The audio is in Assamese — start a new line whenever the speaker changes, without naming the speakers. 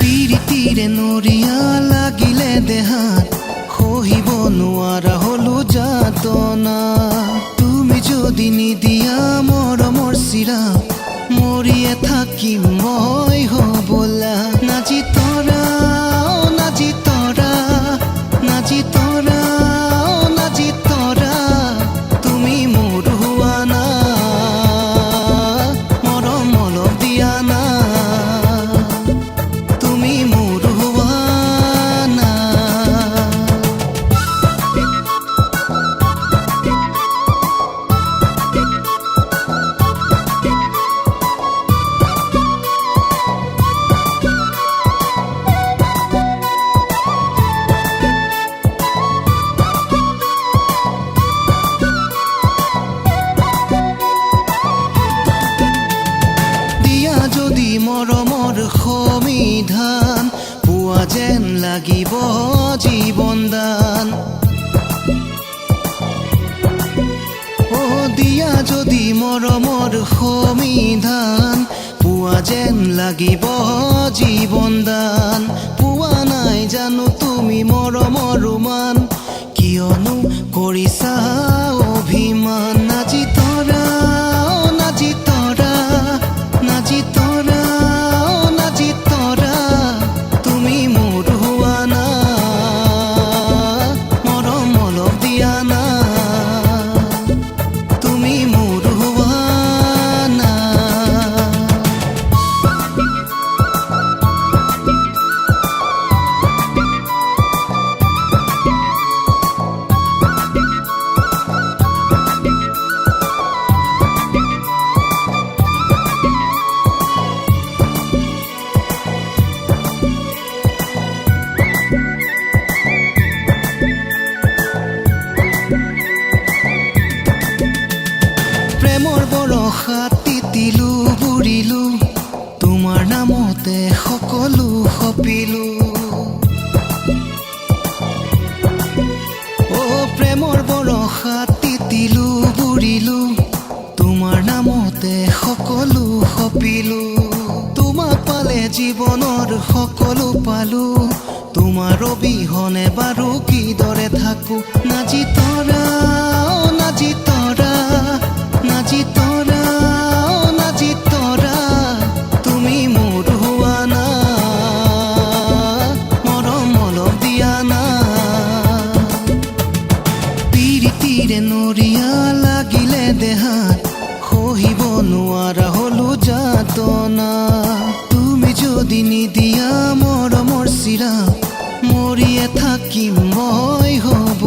পিৰিতিৰে নৰিয়া লাগিলে দেহাত সহিব নোৱাৰা হলো যাতনা তুমি যদি নিদিয়া মৰমৰ চিৰা মৰিয়ে থাকিম মই হবলা নাজি তৰা নাজি তৰা নাজি তৰা নাজি তৰা তুমি মোৰ হোৱা না মৰম অলপ দিয়া না তুমি মোৰ হোৱা না যদি মৰমৰ সমিধান পোৱা যেন লাগিব জীৱন দান অ দিয়া যদি মৰমৰ সমিধান পোৱা যেন লাগিব জীৱন দান পোৱা নাই জানো তুমি মৰমৰ মান কিয়নো কৰিছা অভিমান নাজি তৰা নাজি তৰা নাজি তৰা নাজি তৰা তুমি মোৰ হোৱা না মৰম অলপ দিয়া না তুমি মোৰ হোৱা না প্ৰেমৰ বৰষাত তিতিলো বুৰিলো তোমাৰ নামতে সকলো সপিলো অ প্ৰেমৰ বৰষাত তিতিলো বুৰিলো তোমাৰ নামতে সকলো সপিলো তোমাক পালে জীৱনৰ সকলো পালো তোমাৰ অবিহনে বাৰু কিদৰে থাকো নাজি তৰা নাজি তৰা নাজি তৰা নাজি তৰা তুমি মোৰ হোৱা না মৰম অলপ দিয়া না পিৰিতিৰে নৰিয়া লাগিলে দেহাত সহিব নোৱাৰা হলো যাতনা তুমি যদি নিদিয়া মৰমৰ চিৰা মৰিয়ে থাকিম মই হব